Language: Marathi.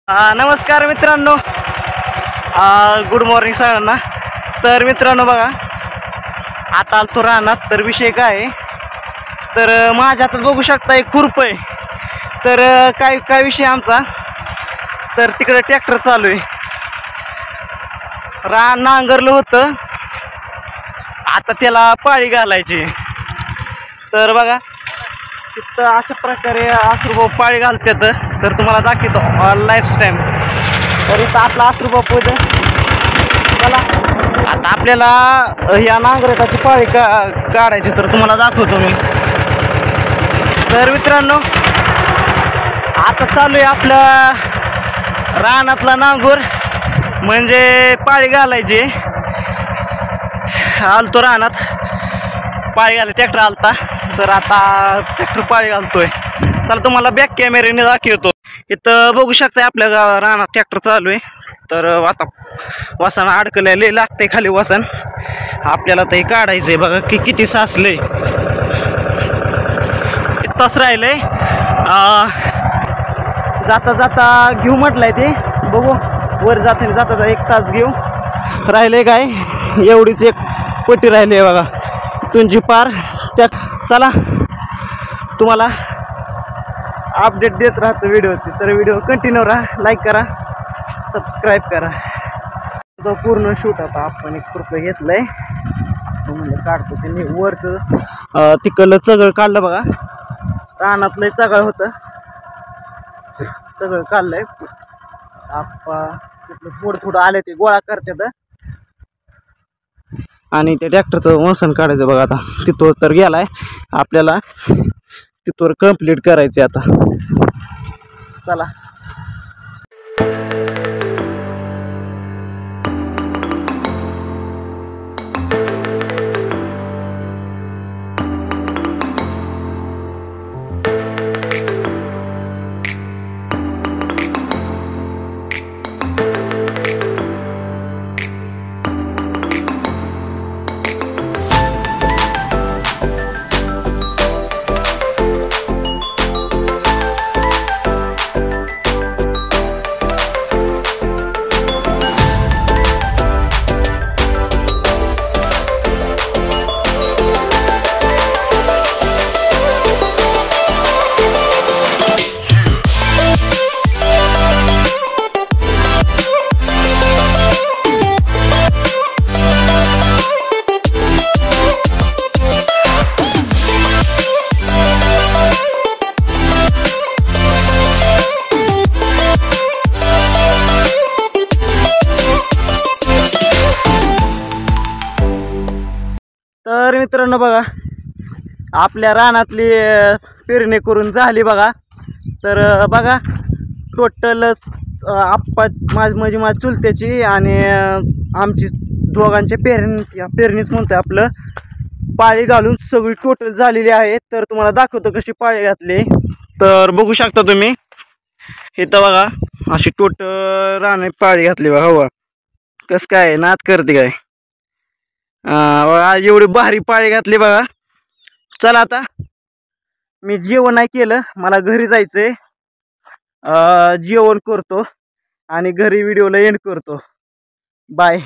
नमस्कार मित्रांनो, गुड मॉर्निंग सगळ्यांना। तर मित्रांनो बघा, आता आलतो रानात। तर विषय काय आहे, तर माझ्या हातात बघू शकता एक खुरप आहे। तर काय विषय आमचा, तर तिकडे ट्रॅक्टर चालू आहे, रान नांगरलं होतं, आता त्याला पाळी घालायची। तर बघा तिथं अशा प्रकारे आसरूबाऊ पाळी घालतात। तर तुम्हाला दाखवतो लाईफ टाईम। तर इथं आपला आसरूबाऊ चला आता आपल्याला या नांगरटाची पाळी काढायची, तर तुम्हाला दाखवतो मी। तर मित्रांनो आता चालू आहे आपल्या रानातला नांगूर, म्हणजे पाळी घालायची। आलतो रानात पाळी घालायला, ट्रॅक्टर आलता, तर आता ट्रॅक्टर पाळी घालतोय। चला तुम्हाला बॅक कॅमेऱ्याने दाखवतो। इथं बघू शकता आपल्या रानात ट्रॅक्टर चालू आहे। तर आता वासन अडकलेले लागते खाली वासन, आपल्याला ते काढायचंय। बघा किती साचलंय, तास राहिलंय। जाता जाता घेऊ म्हटलंय ते, बघू वर जाता जाता 1 तास घेऊ। राहिले काय एवढीच एक पट्टी राहिली आहे बघा, तुमची पार त्या। चला तुम्हाला अपडेट देत राहतो व्हिडिओची। तर व्हिडिओ कंटिन्यू राहा, लाईक करा, सबस्क्राईब करा। तो पूर्ण शूट आता आपण एक रुपये घेतलंय, म्हणलं काढतो त्यांनी वरचं तिकडलं चगळ काढलं बघा, रानातलं चगळ होतं, सगळं काढलंय। थोडं आले ते गोळा करतात आणि ते ट्रॅक्टरचं वसन काढायचं बघा। आता तिथवर तर गेलाय, आपल्याला तिथवर कंप्लीट करायचे आता। चला तर मित्रांनो बघा, आपल्या रानातली पेरणी करून झाली बघा। तर बघा टोटल आप्पा म्हणजे माझ्या चुलत्याची आणि आमची दोघांच्या पेरणीच म्हणतोय आपलं, पाळी घालून सगळी टोटल झालेली आहे। तर तुम्हाला दाखवतो कशी पाळी घातली। तर बघू शकता तुम्ही इथं बघा, अशी टोटल रानात पाळी घातली बघा। हवा कसं काय नाद करते काय, एवढी भारी पाळी घातली बघा। चला आता मी जेवण नाही केलं, मला घरी जायचंय, जेवण करतो आणि घरी व्हिडिओला एंड करतो। बाय।